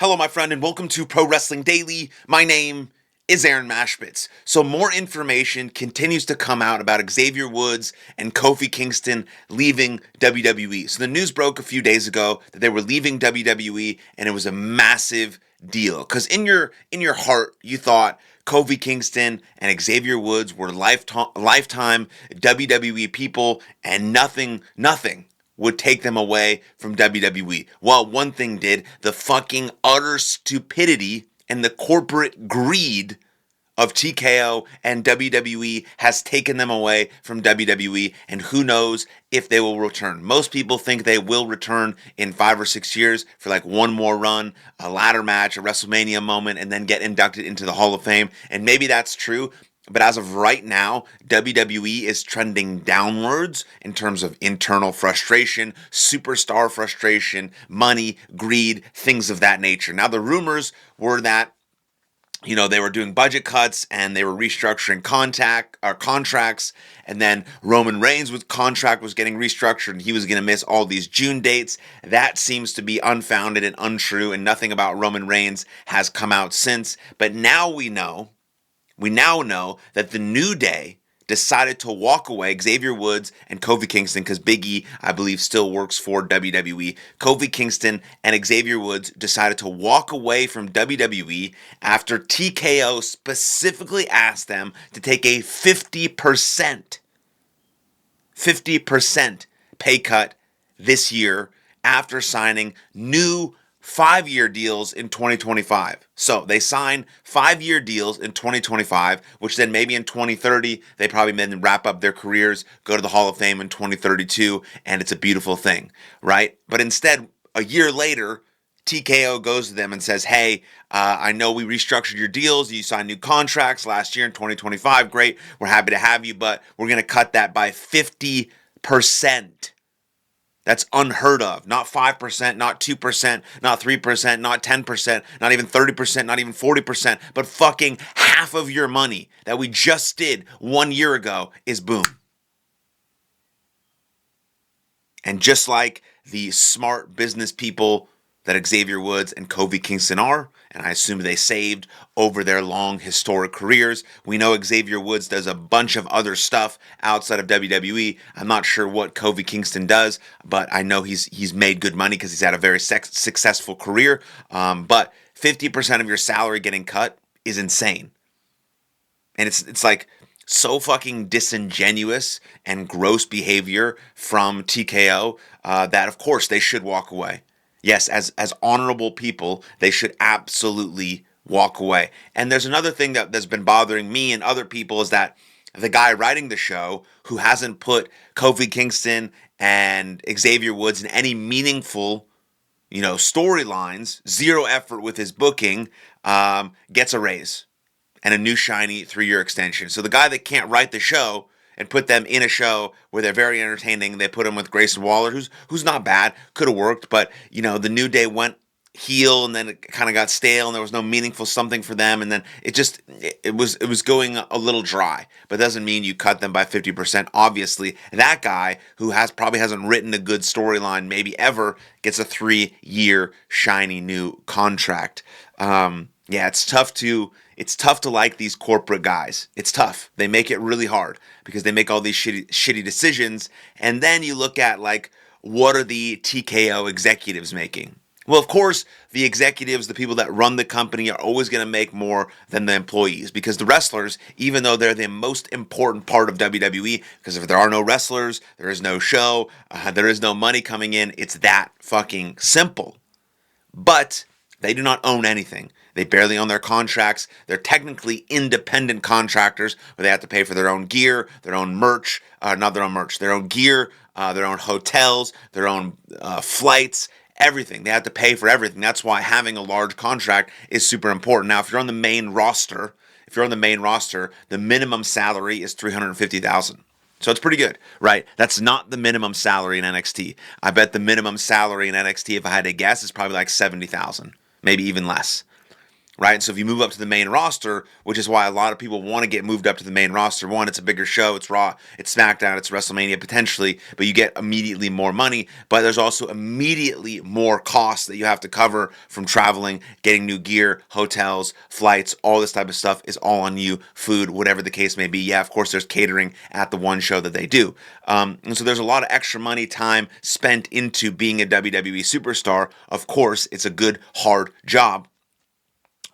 Hello, my friend, and welcome to Pro Wrestling Daily. My name is Aaron Machbitz. So more information continues to come out about Xavier Woods and Kofi Kingston leaving WWE. So the news broke a few days ago that they were leaving WWE, and it was a massive deal. Because in your heart, you thought Kofi Kingston and Xavier Woods were lifetime WWE people, and nothing would take them away from WWE. Well, one thing did: the fucking utter stupidity and the corporate greed of TKO and WWE has taken them away from WWE, and who knows if they will return. Most people think they will return in 5 or 6 years for like one more run, a ladder match, a WrestleMania moment, and then get inducted into the Hall of Fame. And maybe that's true, but as of right now, WWE is trending downwards in terms of internal frustration, superstar frustration, money, greed, things of that nature. Now, the rumors were that they were doing budget cuts and they were restructuring contracts, and then Roman Reigns' contract was getting restructured and he was going to miss all these June dates. That seems to be unfounded and untrue, and nothing about Roman Reigns has come out since. But now we now know that the New Day decided to walk away, Xavier Woods and Kofi Kingston, because Big E, I believe, still works for WWE. Kofi Kingston and Xavier Woods decided to walk away from WWE after TKO specifically asked them to take a 50% pay cut this year after signing new 5-year deals in 2025. So they sign 5-year deals in 2025, which then maybe in 2030, they probably then wrap up their careers, go to the Hall of Fame in 2032, and it's a beautiful thing, right? But instead, a year later, TKO goes to them and says, hey, I know we restructured your deals. You signed new contracts last year in 2025. Great. We're happy to have you, but we're going to cut that by 50%. That's unheard of. Not 5%, not 2%, not 3%, not 10%, not even 30%, not even 40%, but fucking half of your money that we just did 1 year ago is boom. And just like the smart business people that Xavier Woods and Kofi Kingston are, and I assume they saved over their long historic careers. We know Xavier Woods does a bunch of other stuff outside of WWE. I'm not sure what Kofi Kingston does, but I know he's made good money because he's had a very successful career. But 50% of your salary getting cut is insane. And it's like so fucking disingenuous and gross behavior from TKO that, of course, they should walk away. Yes, as honorable people, they should absolutely walk away. And there's another thing that's been bothering me and other people is that the guy writing the show, who hasn't put Kofi Kingston and Xavier Woods in any meaningful, storylines, zero effort with his booking, gets a raise and a new shiny 3-year extension. So the guy that can't write the show and put them in a show where they're very entertaining, they put him with Grayson Waller, who's not bad, could have worked, but the New Day went heel and then it kind of got stale and there was no meaningful something for them, and then it was going a little dry. But it doesn't mean you cut them by 50%. Obviously, that guy who probably hasn't written a good storyline maybe ever gets a 3-year shiny new contract. It's tough to like these corporate guys. It's tough. They make it really hard because they make all these shitty decisions. And then you look at, what are the TKO executives making? Well, of course, the executives, the people that run the company, are always going to make more than the employees, because the wrestlers, even though they're the most important part of WWE, because if there are no wrestlers, there is no show, there is no money coming in. It's that fucking simple. But they do not own anything. They barely own their contracts. They're technically independent contractors where they have to pay for their own gear, their own merch, not their own merch, their own gear, their own hotels, their own flights, everything. They have to pay for everything. That's why having a large contract is super important. Now, if you're on the main roster, the minimum salary is $350,000. So it's pretty good, right? That's not the minimum salary in NXT. I bet the minimum salary in NXT, if I had to guess, is probably like $70,000, maybe even less. right? So if you move up to the main roster, which is why a lot of people want to get moved up to the main roster. One, it's a bigger show. It's Raw, it's SmackDown, it's WrestleMania potentially, but you get immediately more money. But there's also immediately more costs that you have to cover from traveling, getting new gear, hotels, flights, all this type of stuff is all on you. Food, whatever the case may be. Yeah, of course, there's catering at the one show that they do. And so there's a lot of extra money, time spent into being a WWE superstar. Of course, it's a good, hard job.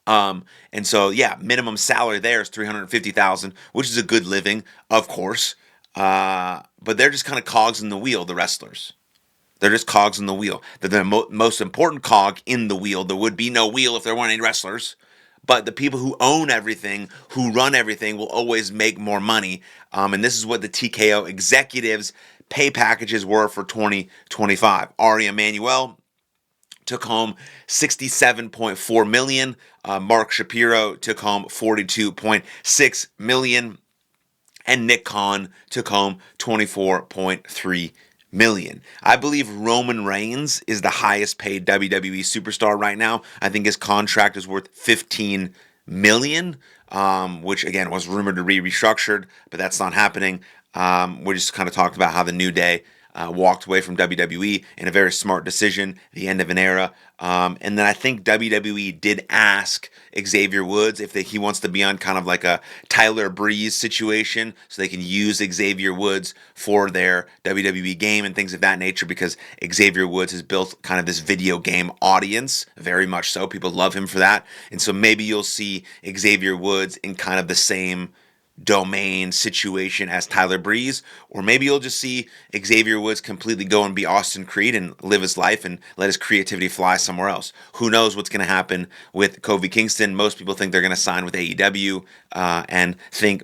And so, yeah, minimum salary there is $350,000, which is a good living, of course. But they're just kind of cogs in the wheel, the wrestlers. They're just cogs in the wheel. They're the most important cog in the wheel. There would be no wheel if there weren't any wrestlers. But the people who own everything, who run everything, will always make more money. And this is what the TKO executives' pay packages were for 2025. Ari Emanuel took home $67.4 million. Mark Shapiro took home $42.6 million. And Nick Khan took home $24.3 million. I believe Roman Reigns is the highest paid WWE superstar right now. I think his contract is worth $15 million, which again was rumored to be restructured, but that's not happening. We just kind of talked about how the New Day walked away from WWE in a very smart decision, the end of an era. And then I think WWE did ask Xavier Woods if he wants to be on kind of like a Tyler Breeze situation so they can use Xavier Woods for their WWE game and things of that nature, because Xavier Woods has built kind of this video game audience, very much so. People love him for that. And so maybe you'll see Xavier Woods in kind of the same domain situation as Tyler Breeze, or maybe you'll just see Xavier Woods completely go and be Austin Creed and live his life and let his creativity fly somewhere else. Who knows what's going to happen with Kofi Kingston? Most people think they're going to sign with AEW, and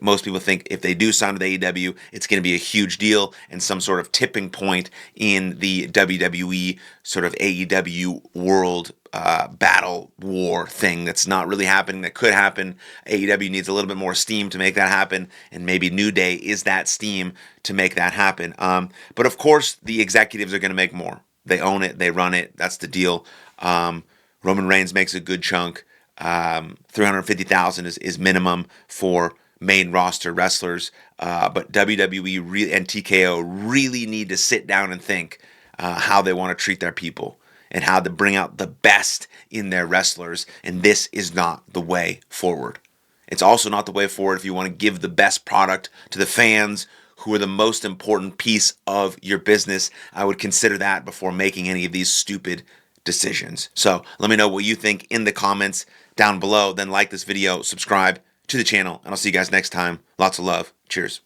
most people think if they do sign with AEW, it's going to be a huge deal and some sort of tipping point in the WWE sort of AEW world battle war thing that's not really happening, that could happen. AEW needs a little bit more steam to make that happen, and maybe New Day is that steam to make that happen. But of course, the executives are going to make more. They own it, they run it, that's the deal. Roman Reigns makes a good chunk. $350,000 is minimum for main roster wrestlers. But WWE and TKO really need to sit down and think how they want to treat their people and how to bring out the best in their wrestlers. And this is not the way forward. It's also not the way forward if you want to give the best product to the fans, who are the most important piece of your business. I would consider that before making any of these stupid decisions. So let me know what you think in the comments down below. Then like this video, subscribe to the channel, and I'll see you guys next time. Lots of love. Cheers.